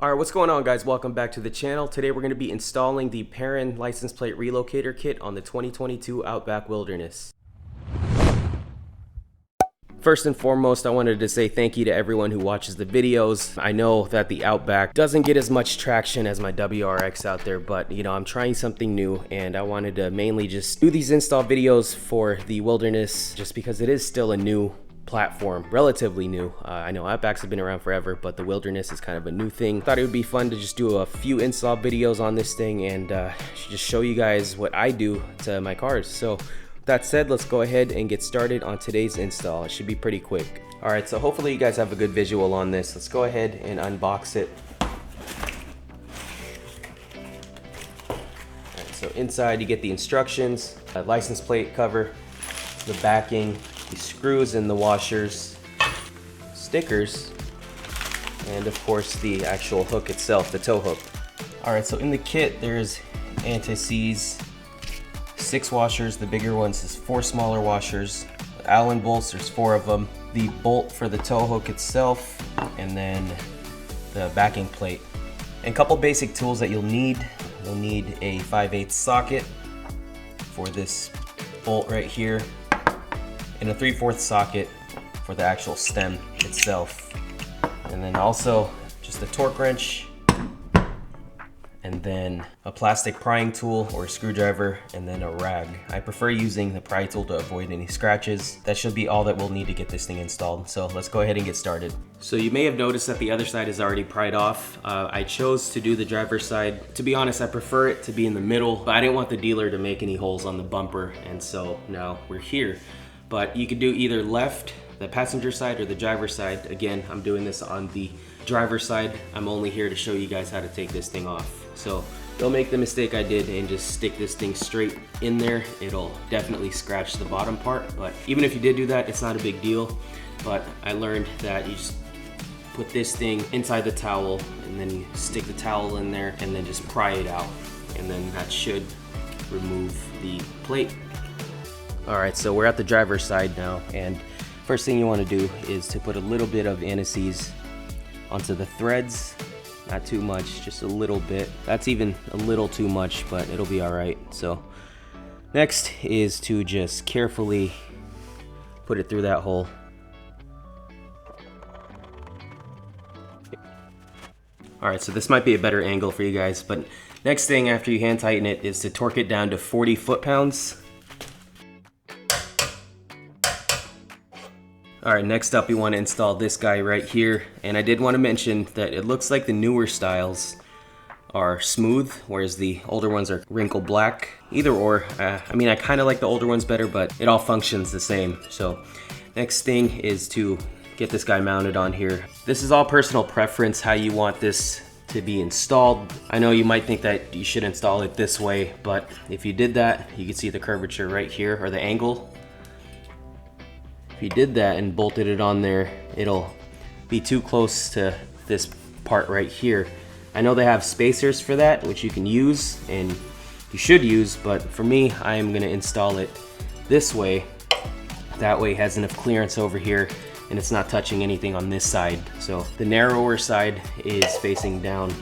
Alright, what's going on, guys? Welcome back to the channel. Today we're going to be installing the Perrin license plate relocator kit on the 2022 Outback Wilderness. First and foremost, I wanted to say thank you to everyone who watches the videos. I know that the Outback doesn't get as much traction as my WRX out there, but you know, I'm trying something new and I wanted to mainly just do these install videos for the Wilderness just because it is still a new platform, relatively new. I know Outbacks have been around forever, but the Wilderness is kind of a new thing. Thought it would be fun to just do a few install videos on this thing and just show you guys what I do to my cars. So with that said, let's go ahead and get started on today's install. It should be pretty quick. All right, so hopefully you guys have a good visual on this. Let's go ahead and unbox it. All right, so inside you get the instructions, a license plate cover, the backing, the screws and the washers, stickers, and of course the actual hook itself, the tow hook. Alright, so in the kit there's anti-seize, 6 washers, the bigger ones is 4 smaller washers, Allen bolts, there's 4 of them, the bolt for the tow hook itself, and then the backing plate. And a couple basic tools that you'll need a 5/8 socket for this bolt right here, and a 3/4 socket for the actual stem itself. And then also just a torque wrench, and then a plastic prying tool or a screwdriver, and then a rag. I prefer using the pry tool to avoid any scratches. That should be all that we'll need to get this thing installed. So let's go ahead and get started. So you may have noticed that the other side is already pried off. I chose to do the driver's side. To be honest, I prefer it to be in the middle, but I didn't want the dealer to make any holes on the bumper, and so now we're here. But you could do either left, the passenger side, or the driver's side. Again, I'm doing this on the driver's side. I'm only here to show you guys how to take this thing off. So don't make the mistake I did and just stick this thing straight in there. It'll definitely scratch the bottom part, but even if you did do that, it's not a big deal. But I learned that you just put this thing inside the towel, and then you stick the towel in there and then just pry it out. And then that should remove the plate. Alright, so we're at the driver's side now, and first thing you want to do is to put a little bit of anti-seize onto the threads. Not too much, just a little bit. That's even a little too much, but it'll be alright. So next is to just carefully put it through that hole. Alright, so this might be a better angle for you guys, but next thing after you hand tighten it is to torque it down to 40 foot-pounds. Alright, next up you want to install this guy right here, and I did want to mention that it looks like the newer styles are smooth, whereas the older ones are wrinkle black. Either or, I mean, I kind of like the older ones better, but it all functions the same. So next thing is to get this guy mounted on here. This is all personal preference, how you want this to be installed. I know you might think that you should install it this way, but if you did that, you can see the curvature right here, or the angle. If you did that and bolted it on there, it'll be too close to this part right here. I know they have spacers for that, which you can use and you should use, but for me, I am gonna install it this way. That way it has enough clearance over here and it's not touching anything on this side. So the narrower side is facing down.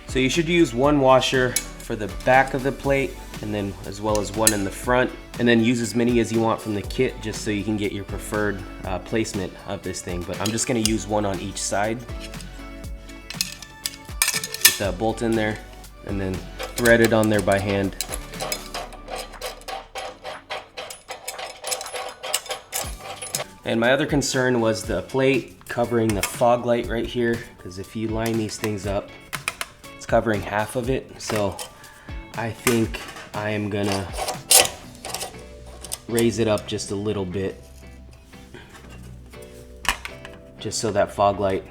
So you should use 1 washer for the back of the plate, and then as well as 1 in the front, and then use as many as you want from the kit just so you can get your preferred placement of this thing. But I'm just going to use 1 on each side. Get that bolt in there and then thread it on there by hand. And my other concern was the plate covering the fog light right here, because if you line these things up, it's covering half of it. So I think I am gonna raise it up just a little bit, just so that fog light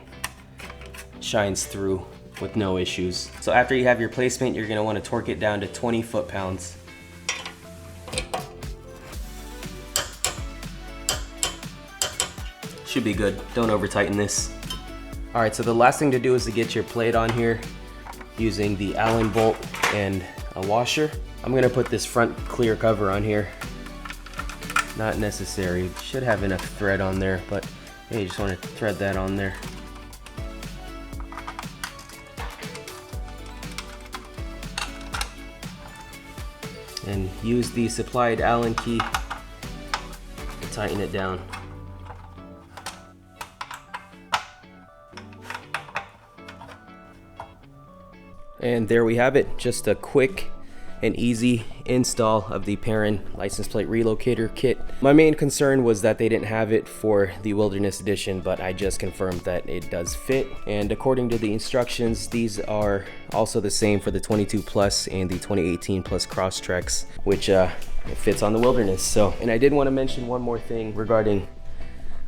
shines through with no issues. So after you have your placement, you're gonna want to torque it down to 20 foot-pounds. Should be good. Don't over tighten this. Alright, so the last thing to do is to get your plate on here using the Allen bolt and a washer. I'm gonna put this front clear cover on here. Not necessary. Should have enough thread on there, but you just want to thread that on there. and use the supplied Allen key to tighten it down. And there we have it, just a quick and easy install of the Perrin license plate relocator kit. My main concern was that they didn't have it for the Wilderness Edition, but I just confirmed that it does fit. And according to the instructions, these are also the same for the 22 Plus and the 2018 Plus Crosstreks, which it fits on the Wilderness. So, and I did want to mention one more thing regarding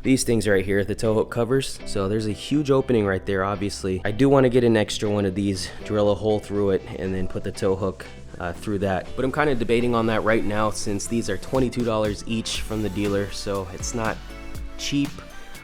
these things right here, the tow hook covers. So there's a huge opening right there, obviously. I do want to get an extra one of these, drill a hole through it, and then put the tow hook through that. But I'm kind of debating on that right now, since these are $22 each from the dealer, so it's not cheap.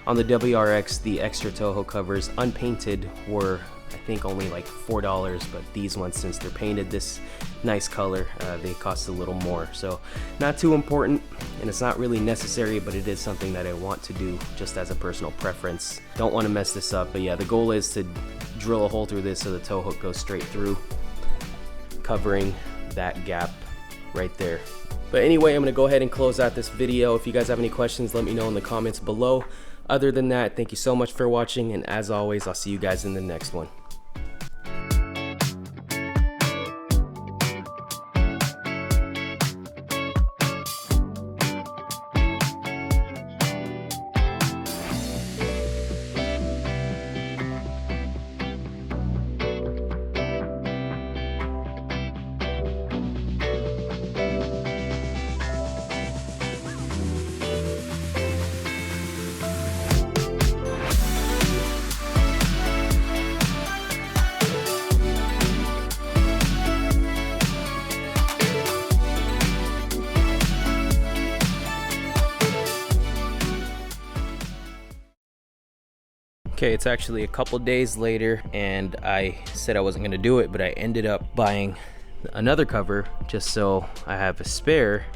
On the WRX, the extra tow hook covers, unpainted, were I think only like $4, but these ones, since they're painted this nice color, they cost a little more. So not too important, and it's not really necessary, but it is something that I want to do just as a personal preference. Don't want to mess this up, but yeah, the goal is to drill a hole through this so the tow hook goes straight through, covering that gap right there. But anyway, I'm gonna go ahead and close out this video. If you guys have any questions, let me know in the comments below. Other than that, thank you so much for watching, and as always, I'll see you guys in the next one. Okay, it's actually a couple days later, and I said I wasn't gonna do it, but I ended up buying another cover just so I have a spare,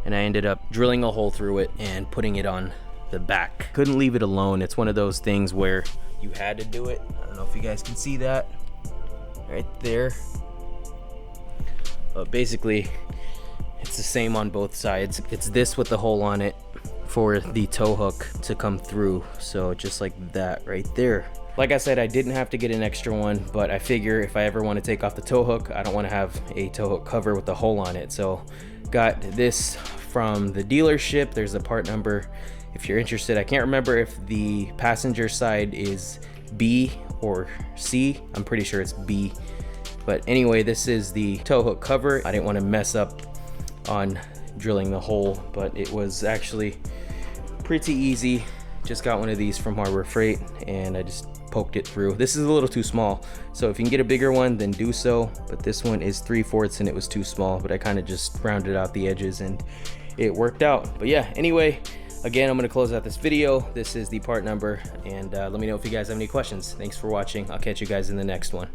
and I ended up drilling a hole through it and putting it on the back. Couldn't leave it alone. It's one of those things where you had to do it. I don't know if you guys can see that right there. But basically, it's the same on both sides. It's this with the hole on it for the tow hook to come through, so just like that right there. Like I said, I didn't have to get an extra one, but I figure if I ever want to take off the tow hook, I don't want to have a tow hook cover with the hole on it. So got this from the dealership. There's the part number if you're interested. I can't remember if the passenger side is B or C. I'm pretty sure it's B, but anyway, this is the tow hook cover. I didn't want to mess up on drilling the hole, but it was actually pretty easy. Just got one of these from Harbor Freight, and I just poked it through. This is a little too small, so if you can get a bigger one, then do so, but this one is 3/4 and it was too small, but I kind of just rounded out the edges and it worked out. But yeah, anyway, again, I'm going to close out this video. This is the part number, and let me know if you guys have any questions. Thanks for watching. I'll catch you guys in the next one.